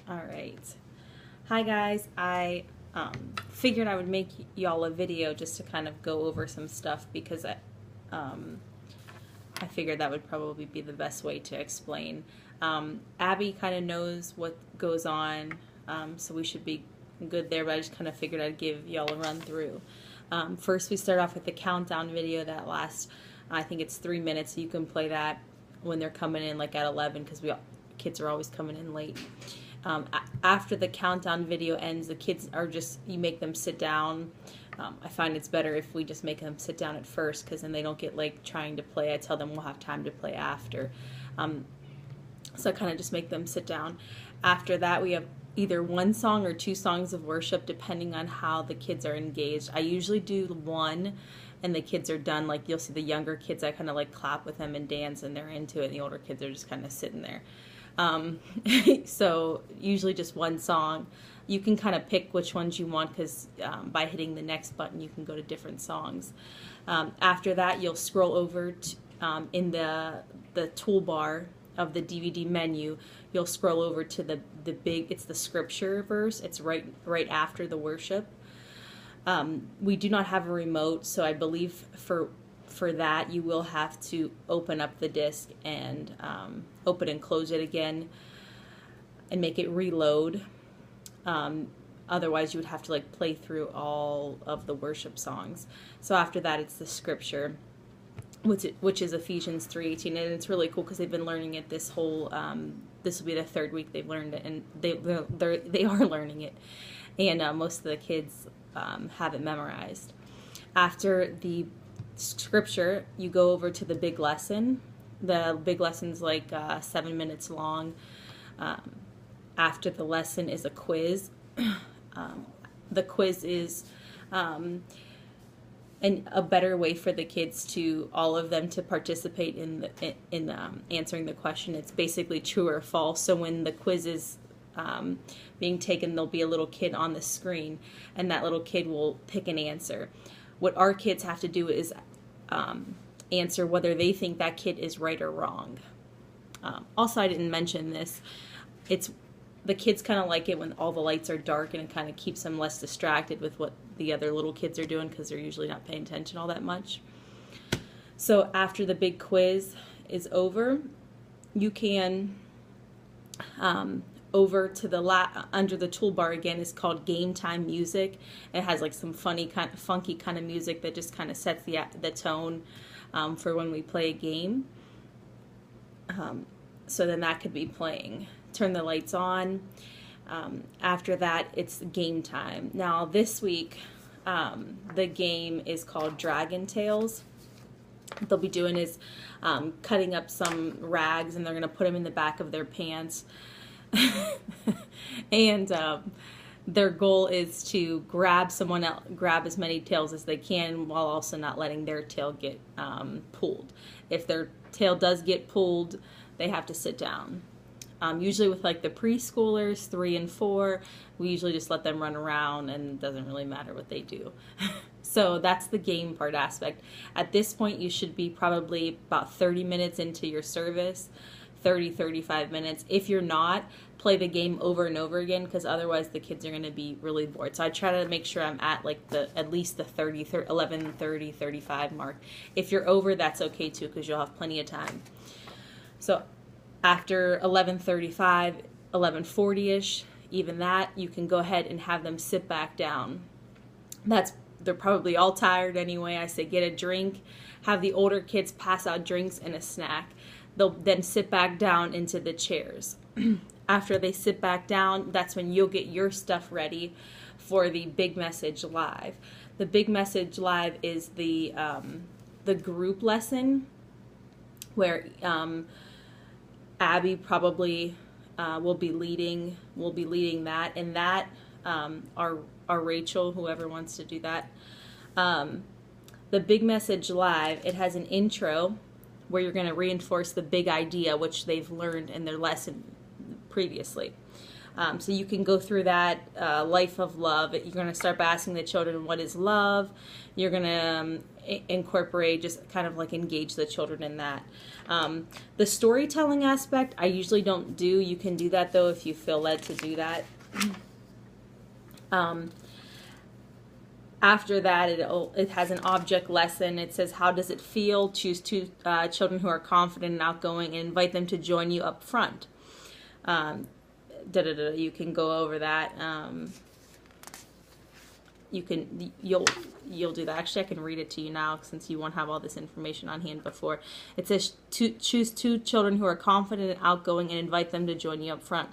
All right. Hi guys. I figured I would make y'all a video just to kind of go over some stuff because I figured that would probably be the best way to explain. Abby kind of knows what goes on, so we should be good there, but I just kind of figured I'd give y'all a run through. First, we start off with the countdown video that lasts, I think it's 3 minutes, so you can play that when they're coming in like at 11 because kids are always coming in late. After the countdown video ends, the kids are you make them sit down. I find it's better if we just make them sit down at first because then they don't get like trying to play. I tell them we'll have time to play after. So I kind of just make them sit down. After that, we have either one song or 2 songs of worship depending on how the kids are engaged. I usually do one and the kids are done. Like you'll see the younger kids, I kind of like clap with them and dance and they're into it, and the older kids are just kind of sitting there. So usually just one song. You can kind of pick which ones you want because by hitting the next button you can go to different songs. After that, you'll scroll over to, in the toolbar of the DVD menu, you'll scroll over to the big, it's the scripture verse. It's right after the worship. We do not have a remote, so I believe for that you will have to open up the disc and open and close it again and make it reload. Otherwise you would have to like play through all of the worship songs. So after that, it's the scripture, which is Ephesians 3:18, and it's really cool because they've been learning it this whole this will be the 3rd week they've learned it, and they are learning it, and most of the kids have it memorized. After the scripture, you go over to the big lesson. The big lesson's like 7 minutes long. After the lesson is a quiz. The quiz is a better way for the kids all of them to participate in answering the question. It's basically true or false. So when the quiz is being taken, there'll be a little kid on the screen, and that little kid will pick an answer. What our kids have to do is answer whether they think that kid is right or wrong. Also, I didn't mention this. The kids kind of like it when all the lights are dark, and it kind of keeps them less distracted with what the other little kids are doing because they're usually not paying attention all that much. So after the big quiz is over, you can over to the under the toolbar again is called Game Time Music. It has like some funky kind of music that just kind of sets the tone for when we play a game. So then that could be playing. Turn the lights on. After that, it's game time. Now this week, the game is called Dragon Tales. What they'll be doing is cutting up some rags, and they're going to put them in the back of their pants. And their goal is to grab as many tails as they can while also not letting their tail get pulled. If their tail does get pulled, they have to sit down. Usually with like the preschoolers, 3 and 4, we usually just let them run around and it doesn't really matter what they do. So that's the game part aspect. At this point, you should be probably about 30 minutes into your service, 35 minutes. If you're not, play the game over and over again because otherwise the kids are going to be really bored. So I try to make sure I'm at like at least the 11:30, 35 mark. If you're over, that's okay too because you'll have plenty of time. So after 11:35, 11:40ish, even that, you can go ahead and have them sit back down. They're probably all tired anyway. I say get a drink, have the older kids pass out drinks and a snack. They'll then sit back down into the chairs. After they sit back down, that's when you'll get your stuff ready for the Big Message Live. The Big Message Live is the group lesson where Abby probably will be leading that, and that our Rachel, whoever wants to do that. The Big Message Live, it has an intro where you're going to reinforce the big idea which they've learned in their lesson previously. So you can go through that life of love. You're going to start by asking the children, what is love? You're going to incorporate, just kind of like engage the children in that. The storytelling aspect, I usually don't do. You can do that though if you feel led to do that. After that, it has an object lesson. It says, how does it feel? Choose two children who are confident and outgoing and invite them to join you up front. You can go over that. You'll do that. Actually, I can read it to you now since you won't have all this information on hand before. It says choose two children who are confident and outgoing and invite them to join you up front.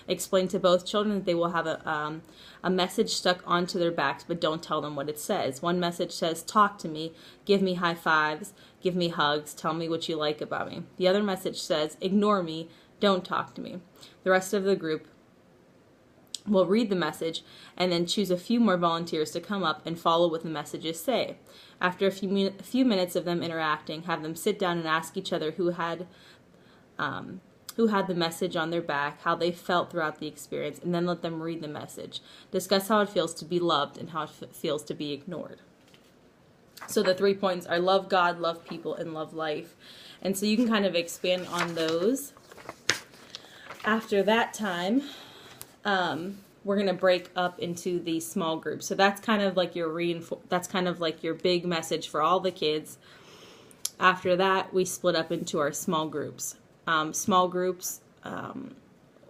Explain to both children that they will have a message stuck onto their backs, but don't tell them what it says. One message says, talk to me, give me high fives, give me hugs, tell me what you like about me. The other message says, ignore me, don't talk to me. The rest of the group will read the message and then choose a few more volunteers to come up and follow what the messages say. After a few minutes of them interacting, have them sit down and ask each other who had the message on their back, how they felt throughout the experience, and then let them read the message. Discuss how it feels to be loved and how it feels to be ignored. So the 3 points are love God, love people, and love life. And so you can kind of expand on those. After that time, we're going to break up into the small groups. So that's kind of like your big message for all the kids. After that, we split up into our small groups. Small groups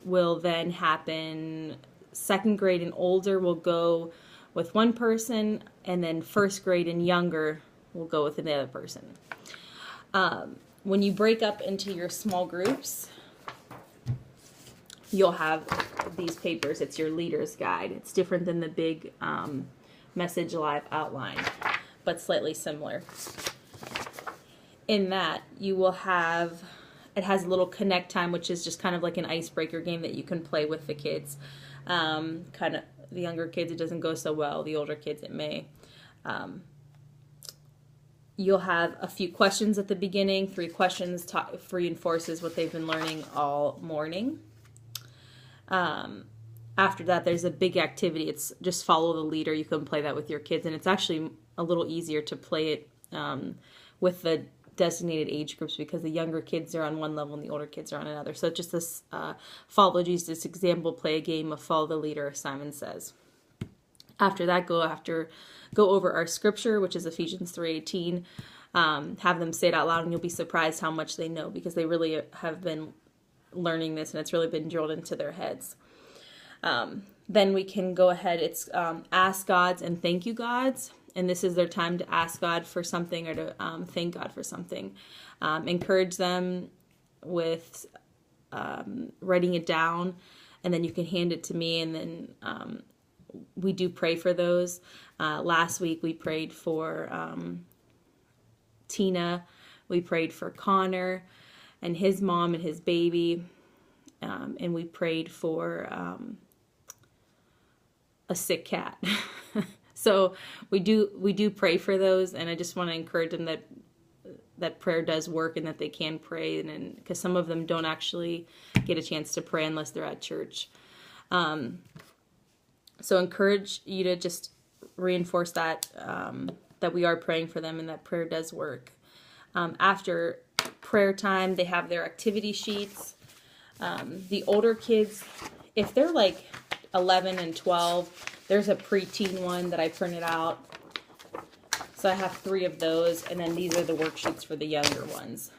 will then happen. Second grade and older will go with one person, and then first grade and younger will go with another person. When you break up into your small groups, you'll have these papers. It's your leader's guide. It's different than the big Message Live outline, but slightly similar. In that, you will have, it has a little connect time, which is just kind of like an icebreaker game that you can play with the kids. Kind of the younger kids, it doesn't go so well. The older kids, it may. You'll have a few questions at the beginning. 3 questions reinforces what they've been learning all morning. After that, there's a big activity. It's just follow the leader. You can play that with your kids, and it's actually a little easier to play it with the designated age groups because the younger kids are on one level and the older kids are on another. So just this follow Jesus example, play a game of follow the leader, Simon Says. After that, go over our scripture, which is Ephesians 3:18. Have them say it out loud, and you'll be surprised how much they know because they really have been learning this, and it's really been drilled into their heads. Then we can go ahead. It's ask gods and thank you gods, and this is their time to ask God for something or to thank God for something. Encourage them with writing it down, and then you can hand it to me, and then we do pray for those. Last week we prayed for Tina. We prayed for Connor and his mom and his baby, and we prayed for a sick cat. So we do pray for those, and I just want to encourage them that prayer does work and that they can pray, and because some of them don't actually get a chance to pray unless they're at church. So encourage you to just reinforce that that we are praying for them and that prayer does work. After prayer time, they have their activity sheets. The older kids, if they're like 11 and 12, there's a preteen one that I printed out. So I have 3 of those, and then these are the worksheets for the younger ones.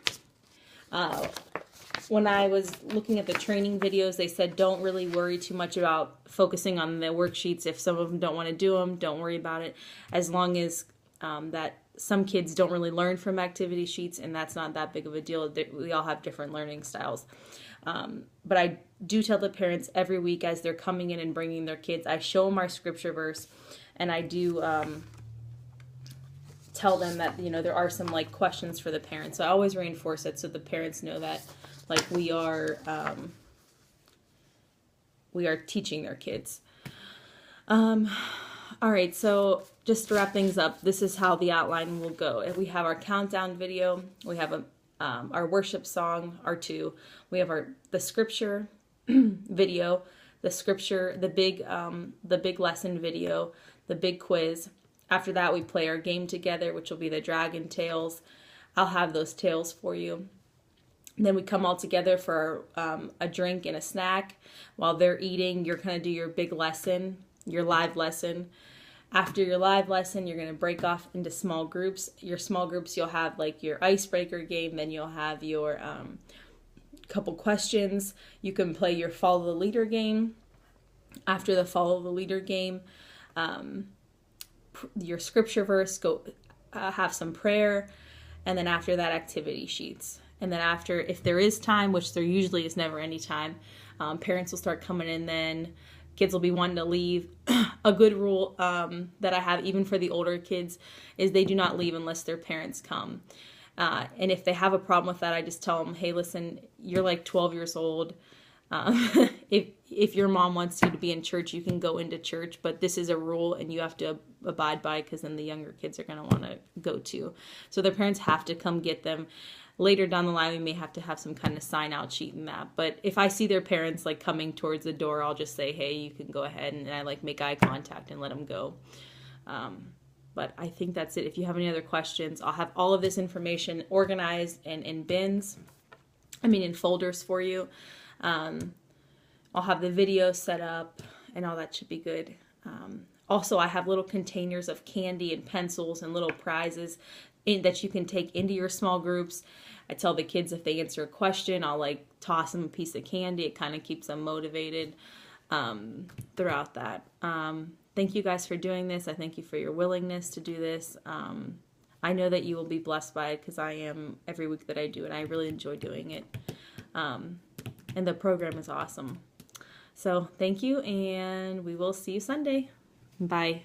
When I was looking at the training videos, they said don't really worry too much about focusing on the worksheets. If some of them don't want to do them, don't worry about it. As long as that some kids don't really learn from activity sheets, and that's not that big of a deal. We all have different learning styles. But I do tell the parents every week as they're coming in and bringing their kids, I show them our scripture verse, and I do tell them that, there are some like questions for the parents. So I always reinforce it so the parents know that like we are teaching their kids. All right, so just to wrap things up, this is how the outline will go. We have our countdown video. We have our worship song, our 2. We have the scripture video, the scripture, the big lesson video, the big quiz. After that, we play our game together, which will be the dragon tales. I'll have those tales for you. And then we come all together for a drink and a snack. While they're eating, you're going to do your big lesson, your live lesson. After your live lesson, you're going to break off into small groups. Your small groups, you'll have like your icebreaker game. Then you'll have your couple questions. You can play your follow the leader game. After the follow the leader game, your scripture verse, go have some prayer. And then after that, activity sheets. And then after, if there is time, which there usually is never any time, parents will start coming in then. Kids will be wanting to leave. A good rule that I have, even for the older kids, is they do not leave unless their parents come. And if they have a problem with that, I just tell them, hey, listen, you're like 12 years old. If your mom wants you to be in church, you can go into church, but this is a rule and you have to abide by, because then the younger kids are going to want to go too. So their parents have to come get them. Later down the line, we may have to have some kind of sign out sheet in that. But if I see their parents like coming towards the door, I'll just say, hey, you can go ahead, and I like make eye contact and let them go. But I think that's it. If you have any other questions, I'll have all of this information organized and in bins. In folders for you. I'll have the video set up and all that should be good. Also, I have little containers of candy and pencils and little prizes that you can take into your small groups. I tell the kids if they answer a question, I'll like toss them a piece of candy. It kind of keeps them motivated throughout that. Thank you guys for doing this. I thank you for your willingness to do this. I know that you will be blessed by it, because I am every week that I do, and I really enjoy doing it. And the program is awesome. So thank you, and we will see you Sunday. Bye.